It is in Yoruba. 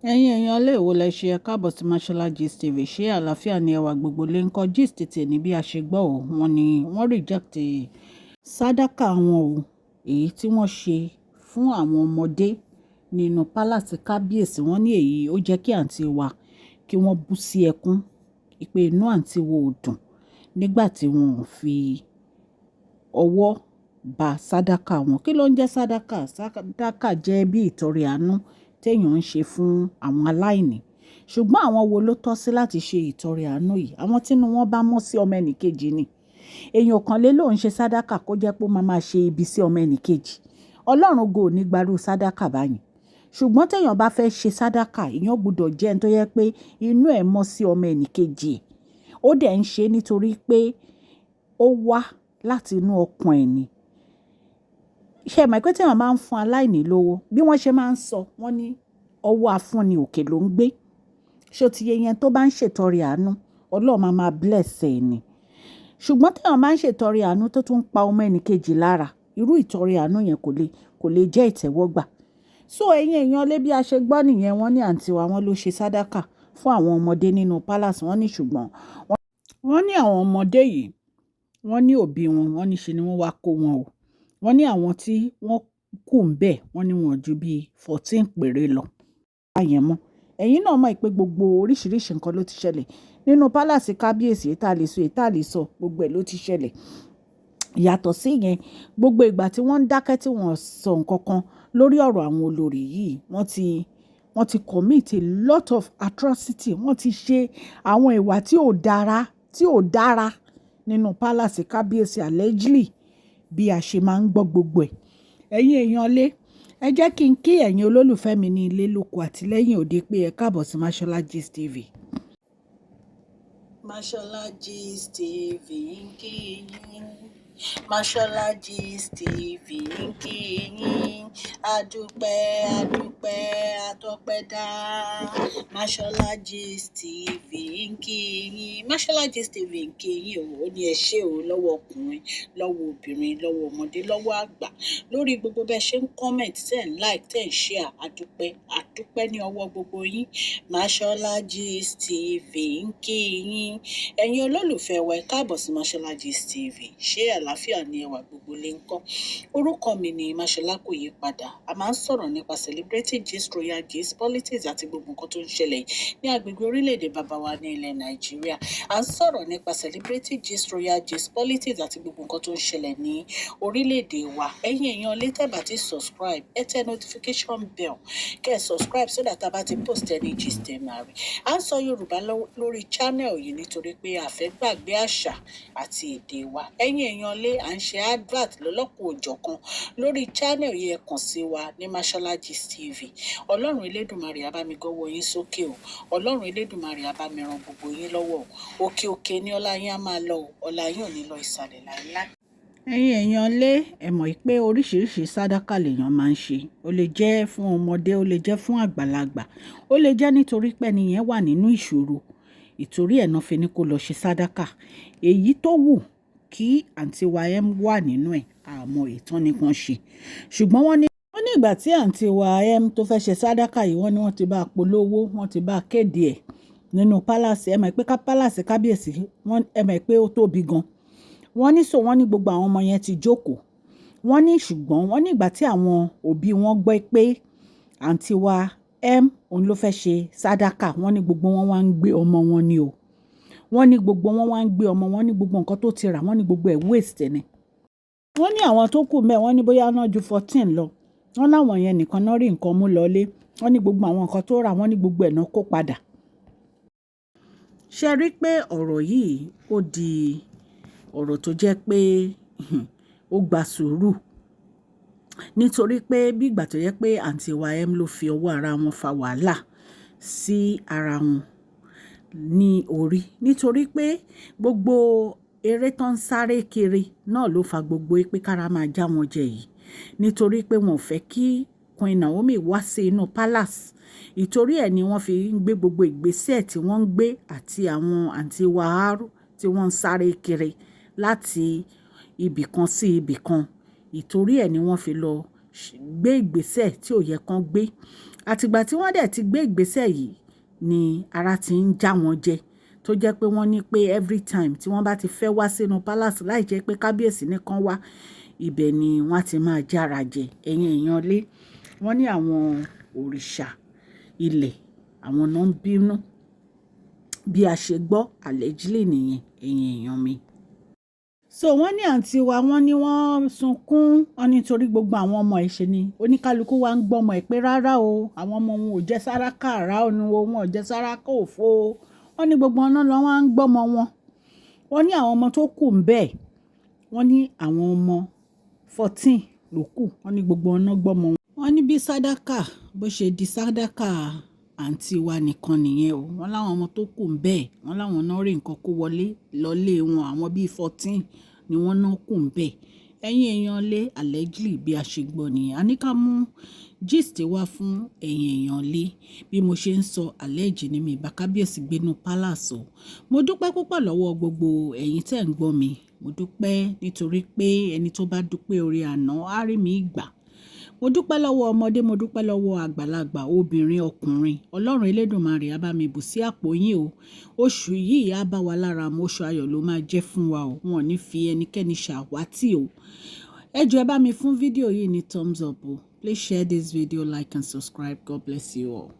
Ẹ̀yin èèyàn ilé èwo lẹ ṣe ẹ káàbọ̀ sí Mashola Gist TV. Ṣé àlàáfíà ni ẹwà gbogbo lè ń kọ́ gist tèmi bí a ṣe gbọ́ ò wọ́n ní wọ́n reject sádàkà wọn o èyí tí wọ́n ṣe fún àwọn ọmọdé nínú palace kábíyèsí. Wọ́n ní èyí ó jẹ́ kí àǹtí wa kí wọ́n bú sí ẹkún pé inú àǹtí wo ò dùn nígbà tí wọn ò fi ọwọ́ ba sádàkà wọn. Kí ló ń jẹ́ sádàkà? Sádàkà jẹ́ bí ìtọrẹ àánú téèyàn ń ṣe fún àwọn aláìní. Ṣùgbọ́n àwọn wo ló tọ́ sí láti ṣe ìtọrẹ àánú yìí? Àwọn tínú wọn bá mọ́ sí ọmọ ẹnìkejì ni. Èèyàn kan lé lóun ṣe sádàkà kó jẹ́ pé ó máa ṣe ibi sí ọmọ ẹnìkejì. Ọlọ́run go ní gbarú sádàkà báyìí. Ṣùgbọ́n téèyàn bá fẹ́ ṣe sádàkà, èèyàn gbọ́dọ̀ jẹ́ ẹni tó yẹ pé inú ẹ̀ mọ́ sí ọmọ ẹnìkejì. Ó dẹ̀ ń ṣe nítorí pé ó wá láti inú ọkàn ẹ̀ ni. Ṣé ẹ mọ̀ pé téèyàn máa ń fún aláìní lówó, bí wọ́n ṣe máa ń sọ, wọ́n ní ọwọ́ afúnni òkè ló ń gbé. Ṣé o ti yé yẹn tó bá ń ṣètọrẹ àánú, Ọlọ́run máa bless ẹ̀ ni. Ṣùgbọ́n téèyàn máa ń ṣètọrẹ àánú tó tún ń pa ọmọ ẹnìkejì lára, irú ìtọrẹ àánú yẹn kò lè jẹ́ ìtẹ́wọ́gbà. So ẹ̀yin èèyàn lé bí a ṣe gbọ́ nìyẹn, wọ́n ní àǹtí wa wọ́n ló ṣe sádàkà fún àwọn ọmọdé nínú palace. Wọ́n ní ṣùgbọ́n wọ́n ní àwọn ọmọdé yìí, wọ́n ní òbí wọn, wọ́n ní ṣe ni wọ́n wá kó wọn o. Wọ́n ní àwọn tí wọ́n kù ń bẹ̀, wọ́n ní wọn ju bíi 14 péré lọ. Àyẹn mọ́. Ẹ̀yin náà mọ̀ pé gbogbo oríṣiríṣi nǹkan ló ti ṣẹlẹ̀ nínú palace kábíyèsí. Èyí tá lè sọ, èyí tá lè sọ, gbogbo ẹ̀ ló ti ṣẹlẹ̀. Yàtọ̀ sí yẹn, gbogbo ìgbà tí wọ́n ń dákẹ́ tí wọ́n sọ nǹkan kan lórí ọ̀rọ̀ àwọn olórí yìí, wọ́n ti commit a lot of atrocity. Wọ́n ti ṣe àwọn ìwà tí ò dára nínú palace kábíyèsí allegedly, bí a ṣe máa ń gbọ́ gbogbo ẹ̀. Ẹ̀yin èèyàn lé, ẹ jẹ́ kí n kí ẹ̀yin olólùfẹ́ mi ní ilé lóko àti lẹ́yìn òde pé ẹ káàbọ̀ sí Mashola Gist TV. Mashola Gist TV ń kí yín. Mashola Gist TV ń kí yín. Adúpẹ́ atọ́pẹ́dá. Mashola Gist TV ń kí yín. Mashola Gist TV ń kí yín o. Ó ní ẹ ṣé o lọ́wọ́ ọkùnrin, lọ́wọ́ obìnrin, lọ́wọ́ ọmọdé, lọ́wọ́ àgbà. Lórí gbogbo bẹ́ẹ̀ ṣe ń comment, tẹ́ ń like, tẹ́ ń share. Adúpẹ́ ní ọwọ́ gbogbo yín. Mashola Gist TV ń kí yín. Ẹ̀yin olólùfẹ́ wa ẹ káàbọ̀ sí Mashola Gist TV. Ṣé àlàáfíà ni ẹwà gbogbo lè ń kọ́? Orúkọ mi ni Mashola kò yí padà. A máa ń sọ̀rọ̀ nípa celebrity gist, royal gist, politics àti gbogbo nǹkan tó ń ṣẹlẹ̀ ní agbègbè orílẹ̀-èdè bàbá wa ní ilẹ̀ Nàìjíríà. A ń sọ̀rọ̀ nípa celebrity gist, royal gist, politics àti gbogbo nǹkan tó ń ṣẹlẹ̀ ní orílẹ̀-èdè wa. Ẹ̀yin èèyàn lè tẹ́ bá ti subscribe, ẹ tẹ notification bell kẹ́ ẹ subscribe so that a bá ti post any gist ẹ máa rí. A ń sọ Yorùbá lórí channel yìí nítorí pé a fẹ́ gbàgbé àṣà àti èdè wa. Ẹ̀yin èèyàn lé, à ń ṣe advert lọ́lọ́kùn òjọ̀kan lórí channel yìí. Ẹ kàn sí wa ní Mashola Gist TV. Ọlọ́run Elédùmarè á bá mi gọ́wọ́ yín sókè o. Ọlọ́run Elédùmarè á bá mi ran gbogbo yín lọ́wọ́ o. Òkè òkè ni ọlá yín á máa lọ o. Ọlá yín ò ní lọ ìsàlẹ̀ láíláí. Ẹ̀yin èèyàn lé, ẹ mọ̀ pé oríṣiríṣi sádàkà lèèyàn máa ń ṣe. Ó lè jẹ́ fún ọmọdé, ó lè jẹ́ fún àgbàlagbà, ó lè jẹ́ nítorí pé ẹni yẹn wà nínú ìṣòro. Ìtorí ẹ̀ náà fi ní kó lọ ṣe sádàkà. Èyí tó wù kí àǹtí wa wà nínú ẹ̀, àmọ́ ìtàn nìkan ṣe. Ṣùgbọ́n wọ́n ní ìgbà tí àǹtí wa tó fẹ́ ṣe sádàkà yìí, wọ́n ní wọ́n ti bá polówó, wọ́n ti bá kéde ẹ̀ nínú palace. Ẹ mọ̀ pé palace kábíyèsí, ẹ mọ̀ pé ó tóbi gan. Wọ́n ní gbogbo àwọn ọmọ yẹn ti jókòó. Wọ́n ní ṣùgbọ́n wọ́n ní ìgbà tí àwọn òbí wọn gbọ́ pé àǹtí wa òun ló fẹ́ ṣe sádàkà, wọ́n ní gbogbo wọn wá ń gbé ọmọ wọn ni o. Wọ́n ní gbogbo wọn wá ń gbé ọmọ wọn, ní gbogbo nǹkan tó ti rà, wọ́n ní gbogbo ẹ̀ waste ni. Wọ́n ní àwọn tó kù mẹ́, wọ́n ní bóyá náà ju 14 lọ. Wọ́n láwọn yẹn nìkan náà rí nǹkan mú lọlé. Wọ́n ní gbogbo àwọn nǹkan tó rà, wọ́n ní gbogbo ẹ̀ náà kó padà. Ṣé rí pé ọ̀rọ̀ yìí ó di ọ̀rọ̀ tó jẹ́ pé ó gba sùúrù. Nítorí pé bí ìgbà tó yẹ pé àǹtí wa ló fi ọwọ́ ara wọn fa wàhálà sí ara wọn ní orí. Nítorí pé gbogbo eré tó ń sáré kiri náà ló fa gbogbo pé kára máa já wọn jẹ yìí. Nítorí pé wọn ò fẹ́ kí Queen Naomi wá sí inú palace. Ìtorí ẹ̀ ni wọ́n fi ń gbé gbogbo ìgbésẹ̀ tí wọ́n ń gbé àti àwọn àǹtí wa tí wọ́n ń sáré kiri láti ibì kan sí ibì kan. Ìtorí ẹ̀ ni wọ́n fi lọ gbé ìgbésẹ̀ tí ò yẹ kán gbé. àtìgbà tí wọ́n dẹ̀ ti gbé ìgbésẹ̀ yìí ni ara ti ń já wọn jẹ tó jẹ́ pé wọ́n ní pé every time tí wọ́n bá ti fẹ́ wá sínú palace láì jẹ́ pé kábíyèsí nìkan wá ibẹ̀ ni wọ́n ti máa jára jẹ ẹ̀yin èèyàn lé wọ́n ní àwọn òrìṣà ilẹ̀ àwọn náà ń bínú bí a ṣe gbọ́ allegedly nìyẹn ẹ̀yin èèyàn mi. So wọ́n ní àǹtí wa wọ́n ní wọ́n sunkún wọn nítorí gbogbo àwọn ọmọ ẹ̀ ṣe ni oníkálukú wa ń gbọ́mọ ẹ̀ pé rárá o àwọn ọmọ wọn ò jẹ́ sáráká àrá ònu o wọn ò jẹ́ sáráká òfo o wọ́n ní gbogbo ọ̀nà lọ wọ́n á ń gbọ́mọ wọn wọ́n ní àwọn ọmọ tó kù ń bẹ̀ wọ́n ní àwọn ọmọ 14 ló kù wọ́n ní gbogbo ọ̀nà gbọ́mọ wọn. wọ́n ní bí sádàkà bó ṣe di sádàkà àǹtí wa nìkan nìyẹn o wọ́n láwọn ọmọ tó kù ń bẹ̀ wọ́n láwọn náà rí nǹkan kó wọlé lọ́lé wọn àwọn bíi 14 ni wọ́n náà kù ń bẹ̀ ẹ̀yin èèyàn lé allegedly bí a ṣe gbọ́ nìyẹn a ní ká mú gist wá fún ẹ̀yin èèyàn lé bí mo ṣe ń sọ alleged ni mi ìbá kábíyèsí gbénú palace o mo dúpẹ́ púpọ̀ lọ́wọ́ gbogbo ẹ̀yin tẹ́ ń gbọ́ mi mo dúpẹ́ nítorí pé ẹni tó bá dúpẹ́ orí àná á rí mi gbà mo dúpẹ́ lọ́wọ́ ọmọdé mo dúpẹ́ lọ́wọ́ àgbàlagbà obìnrin ọkùnrin ọlọ́run elédùnmarè á bá mi bù sí àpò yín o oṣù yìí á bá wa lára mu oṣù ayọ̀ ló máa jẹ́ fún wa o wọn ò ní fi ẹnikẹ́ni ṣàwátì o ẹ jọ̀ọ́ ẹ bá mi fún fídíò yìí ní thumbs up o please share this video like and subscribe God bless you all.